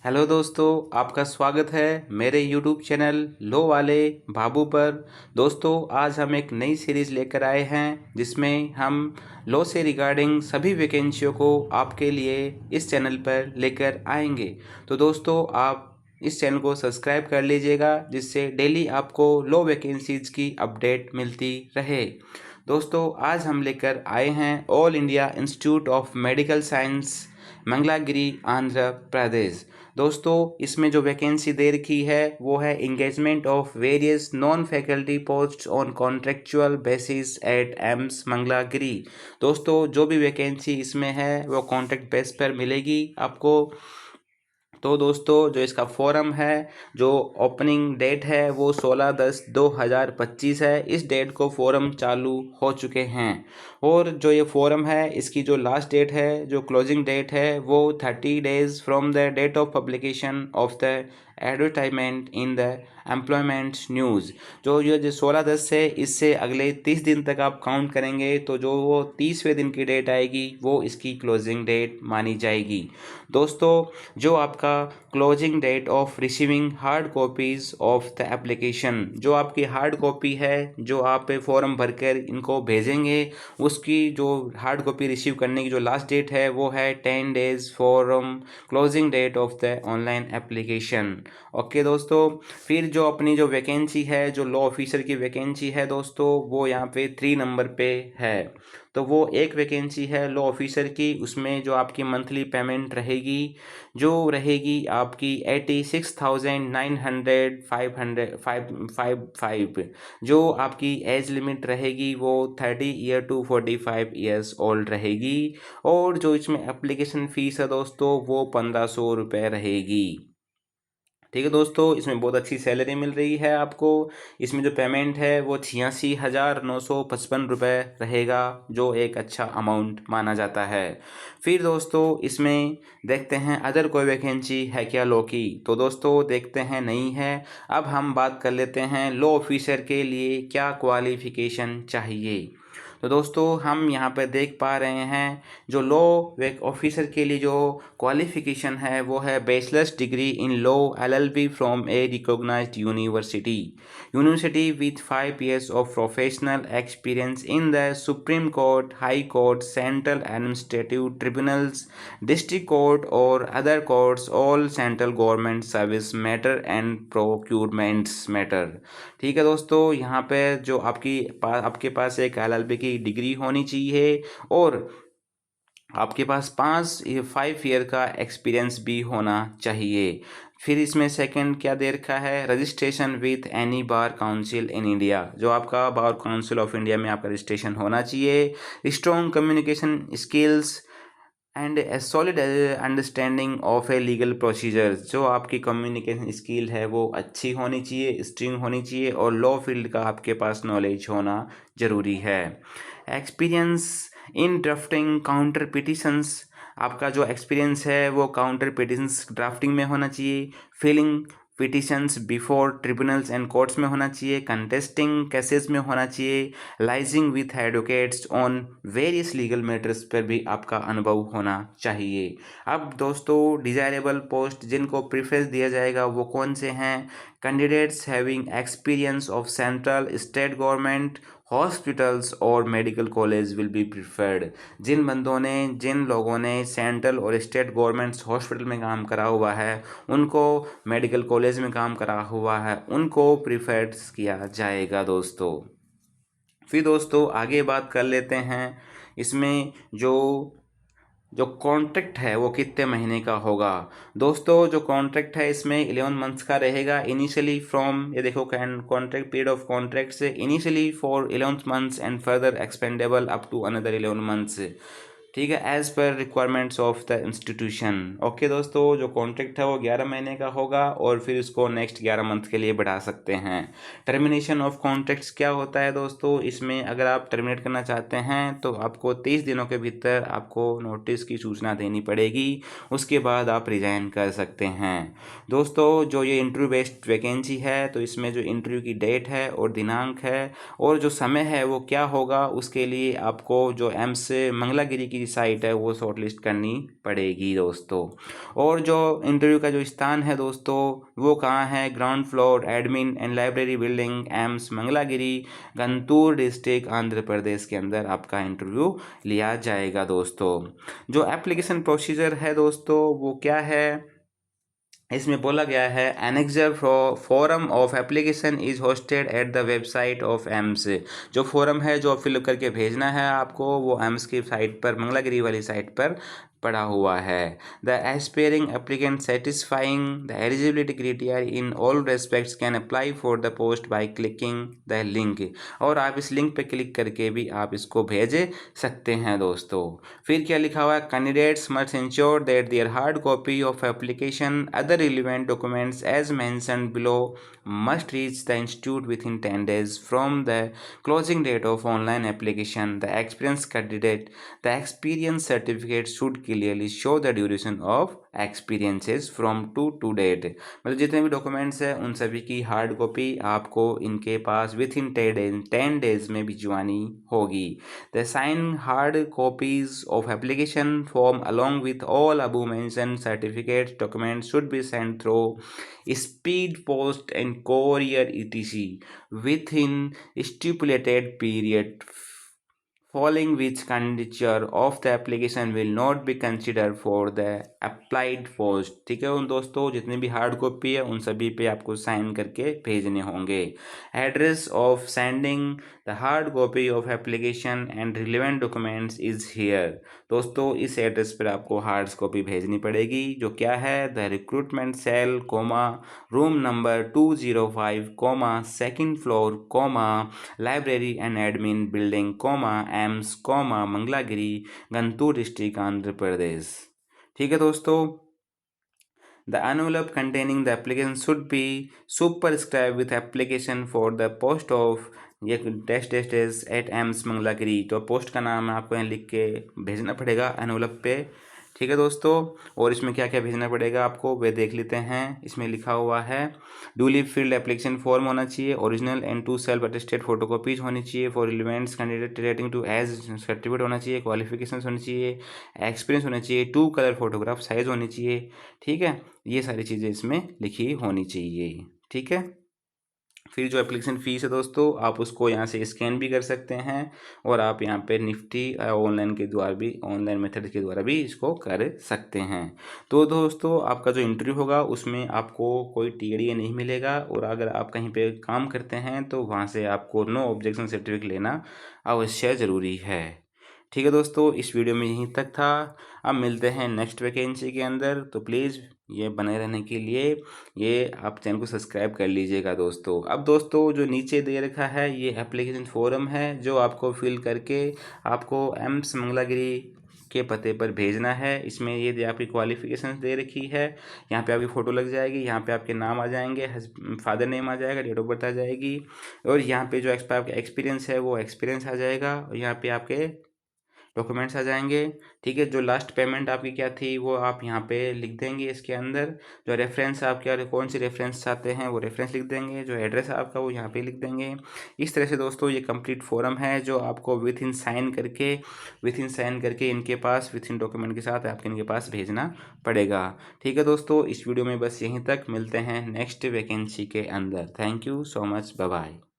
Hello दोस्तों, आपका स्वागत है मेरे यूट्यूब चैनल लो वाले बाबू पर। दोस्तों, आज हम एक नई सीरीज़ लेकर आए हैं जिसमें हम लो से रिगार्डिंग सभी वैकेंसियों को आपके लिए इस चैनल पर लेकर आएंगे। तो दोस्तों, आप इस चैनल को सब्सक्राइब कर लीजिएगा जिससे डेली आपको लो वैकेंसीज की अपडेट मिलती रहे। दोस्तों, आज हम लेकर आए हैं All India Institute of Medical Science Mangalagiri Andhra Pradesh. दोस्तों, इसमें जो वैकेंसी दे रखी है वो है engagement of various non faculty post on contractual basis at AIIMS Mangalagiri. दोस्तों, जो भी वैकेंसी इसमें है वो कॉन्ट्रैक्ट बेस पर मिलेगी आपको। तो दोस्तों, जो इसका फोरम है, जो ओपनिंग डेट है वो 16/10/2025 है। इस डेट को फोरम चालू हो चुके हैं और जो ये फोरम है इसकी जो लास्ट डेट है, जो क्लोजिंग डेट है वो 30 days from the date of publication of the advertisement in the employment news. जो 16/10 है, इससे अगले 30 दिन तक आप काउंट करेंगे तो जो वो 30वें दिन की डेट आएगी वो इसकी क्लोजिंग डेट मानी जाएगी। दोस्तों, जो आपका closing date of receiving hard copies of the application, जो आपकी हार्ड कॉपी है जो आप फॉर्म भरकर इनको भेजेंगे, उसकी जो हार्ड कॉपी रिसीव करने की जो लास्ट डेट है वो है 10 days from closing date of the online application. Okay दोस्तों, फिर जो अपनी जो वैकेंसी है, जो लॉ ऑफिसर की वैकेंसी है दोस्तों, वो यहाँ पे 3 नंबर पे है। तो वो एक वैकेंसी है लॉ ऑफिसर की, उसमें जो आपकी मंथली पेमेंट रहेगी जो रहेगी आपकी 86,900 जो आपकी एज लिमिट रहेगी वो 30 ईयर टू 45 ईयर्स ओल्ड रहेगी। और जो इसमें एप्लीकेशन फ़ीस है दोस्तों वो 1500 रुपये रहेगी। ठीक है दोस्तों, इसमें बहुत अच्छी सैलरी मिल रही है आपको। इसमें जो पेमेंट है वो 86,955 रुपये रहेगा, जो एक अच्छा अमाउंट माना जाता है। फिर दोस्तों, इसमें देखते हैं अदर कोई वैकेंसी है क्या लॉ की। तो दोस्तों देखते हैं, नहीं है। अब हम बात कर लेते हैं लॉ ऑफिसर के लिए क्या क्वालिफिकेशन चाहिए। तो दोस्तों, हम यहाँ पर देख पा रहे हैं जो लॉ ऑफिसर के लिए जो क्वालिफिकेशन है वो है bachelor's degree in law LLB from a recognised university with 5 years of professional experience in the supreme court, high court, central administrative tribunals, district court और other courts, all central government service matter and procurements matter. ठीक है दोस्तों, यहाँ पे जो आपके पास एक LLB की डिग्री होनी चाहिए और आपके पास 5 ईयर का एक्सपीरियंस भी होना चाहिए। फिर इसमें सेकंड क्या दे रखा है, registration with any bar council in India, जो आपका बार काउंसिल ऑफ इंडिया में आपका रजिस्ट्रेशन होना चाहिए। Strong communication skills and A solid understanding of a legal procedure, जो आपकी कम्युनिकेशन स्किल है वो अच्छी होनी चाहिए, स्ट्रिंग होनी चाहिए और लॉ फील्ड का आपके पास नॉलेज होना ज़रूरी है। Experience in drafting counter petitions, आपका जो एक्सपीरियंस है वो काउंटर पिटिशंस ड्राफ्टिंग में होना चाहिए। Filling petitions before tribunals and courts में होना चाहिए। कंटेस्टिंग केसेस में होना चाहिए। Liaising with advocates on various legal matters पर भी आपका अनुभव होना चाहिए। अब दोस्तों, डिजायरेबल पोस्ट जिनको प्रेफरेंस दिया जाएगा वो कौन से हैं, candidates having experience of central state government hospitals और medical college will be preferred. जिन लोगों ने सेंट्रल और स्टेट गवर्नमेंट्स हॉस्पिटल में काम करा हुआ है, उनको मेडिकल कॉलेज में काम करा हुआ है, उनको प्रिफर्ड किया जाएगा दोस्तों। फिर दोस्तों आगे बात कर लेते हैं, इसमें जो कॉन्ट्रैक्ट है वो कितने महीने का होगा। दोस्तों, जो कॉन्ट्रैक्ट है इसमें 11 मंथ्स का रहेगा इनिशियली फ्रॉम, ये देखो कॉन्ट्रैक्ट पीरियड ऑफ कॉन्ट्रैक्ट से initially for 11 months and further expendable up to another 11 months. ठीक है, as per requirements of the institution. Okay दोस्तों, जो कॉन्ट्रैक्ट है वो 11 महीने का होगा और फिर उसको नेक्स्ट 11 मंथ के लिए बढ़ा सकते हैं। टर्मिनेशन ऑफ कॉन्ट्रैक्ट्स क्या होता है दोस्तों, इसमें अगर आप टर्मिनेट करना चाहते हैं तो आपको 30 दिनों के भीतर आपको नोटिस की सूचना देनी पड़ेगी, उसके बाद आप रिजाइन कर सकते हैं। दोस्तों, जो ये इंटरव्यू बेस्ड वैकेंसी है तो इसमें जो इंटरव्यू की डेट है और दिनांक है और जो समय है वो क्या होगा, उसके लिए आपको जो एम्स मंगलागिरी की की साइट है वो शॉर्टलिस्ट करनी पड़ेगी दोस्तों। और जो इंटरव्यू का जो स्थान है दोस्तों वो कहाँ है, ground floor admin and library building, AIIMS Mangalagiri, Guntur district, Andhra Pradesh के अंदर आपका इंटरव्यू लिया जाएगा दोस्तों। जो एप्लीकेशन प्रोसीजर है दोस्तों वो क्या है, इसमें बोला गया है annexure forum of application is hosted at the website of AIIMS. जो फोरम है जो फिलअप करके भेजना है आपको वो एम्स की साइट पर, मंगलागिरी वाली साइट पर पड़ा हुआ है। The aspiring applicant satisfying the eligibility criteria in all respects can apply for the post by clicking the link. और आप इस लिंक पे क्लिक करके भी आप इसको भेज सकते हैं दोस्तों। फिर क्या लिखा हुआ है, candidates must ensure that their hard copy of application other relevant documents as mentioned below must reach the institute within 10 days from the closing date of online application. The experience certificate should clearly show the duration of experiences from to date। मतलब जितने भी documents हैं उन सभी की hard copy आपको इनके पास with in 10 days में भिजवानी होगी। The sign hard copies of application form along with all above mentioned certificates documents should be sent through speed post and courier etc within stipulated period, following which expenditure of the application will not be considered for the applied post। ठीक है उन दोस्तों, जितने भी hard copy है उन सभी पे आपको साइन करके भेजने होंगे। Address of sending the hard copy of application and relevant documents is here. दोस्तों इस एड्रेस पर आपको हार्ड कॉपी भेजनी पड़ेगी, जो क्या है, the recruitment cell comma room number 205 comma second floor comma library and admin building comma AIIMS comma Mangalagiri, Guntur district, Andhra Pradesh. ठीक है दोस्तों, the envelope containing the application should be superscribed with application for the post of ये test eight AIIMS Mangalagiri. तो post का नाम आपको यहाँ लिख के भेजना पड़ेगा एनवलप पे। ठीक है दोस्तों, और इसमें क्या क्या भेजना पड़ेगा आपको वे देख लेते हैं। इसमें लिखा हुआ है डूली फील्ड एप्लीकेशन फॉर्म होना चाहिए, original and 2 self attested photocopies होनी चाहिए for relevants candidate relating to age certificate होना चाहिए, क्वालिफिकेशन होनी चाहिए, एक्सपीरियंस होना चाहिए, 2 कलर फोटोग्राफ साइज होनी चाहिए। ठीक है, ये सारी चीज़ें इसमें लिखी होनी चाहिए। ठीक है, फिर जो एप्लीकेशन फ़ीस है दोस्तों आप उसको यहाँ से स्कैन भी कर सकते हैं और आप यहाँ पे निफ्टी ऑनलाइन के द्वारा भी, ऑनलाइन मेथड के द्वारा भी इसको कर सकते हैं। तो दोस्तों आपका जो इंटरव्यू होगा उसमें आपको कोई टीडीए नहीं मिलेगा, और अगर आप कहीं पे काम करते हैं तो वहाँ से आपको नो ऑब्जेक्शन सर्टिफिकेट लेना अवश्य ज़रूरी है। ठीक है दोस्तों, इस वीडियो में यहीं तक था। अब मिलते हैं नेक्स्ट वैकेंसी के अंदर, तो प्लीज़ ये बने रहने के लिए ये आप चैनल को सब्सक्राइब कर लीजिएगा दोस्तों। अब दोस्तों जो नीचे दे रखा है ये एप्लीकेशन फॉर्म है जो आपको फिल करके आपको एम्स मंगलागिरी के पते पर भेजना है। इसमें ये आपकी क्वालिफिकेशन दे रखी है, यहाँ पे आपकी फ़ोटो लग जाएगी, यहाँ पे आपके नाम आ जाएंगे, फादर नेम आ जाएगा, डेट ऑफ बर्थ आ जाएगी, और यहाँ पे जो एक्सपीरियंस है वो एक्सपीरियंस आ जाएगा, और यहाँ पे आपके डॉक्यूमेंट्स आ जाएंगे। ठीक है, जो लास्ट पेमेंट आपकी क्या थी वो आप यहाँ पे लिख देंगे इसके अंदर। जो रेफरेंस आपके कौन सी रेफरेंस चाहते हैं वो रेफरेंस लिख देंगे, जो एड्रेस है आपका वो यहाँ पे लिख देंगे। इस तरह से दोस्तों ये कंप्लीट फॉर्म है जो आपको विथ इन साइन करके इनके पास विथ इन डॉक्यूमेंट के साथ आपके इनके पास भेजना पड़ेगा। ठीक है दोस्तों, इस वीडियो में बस यहीं तक, मिलते हैं नेक्स्ट वैकेंसी के अंदर। Thank you so much, bye bye.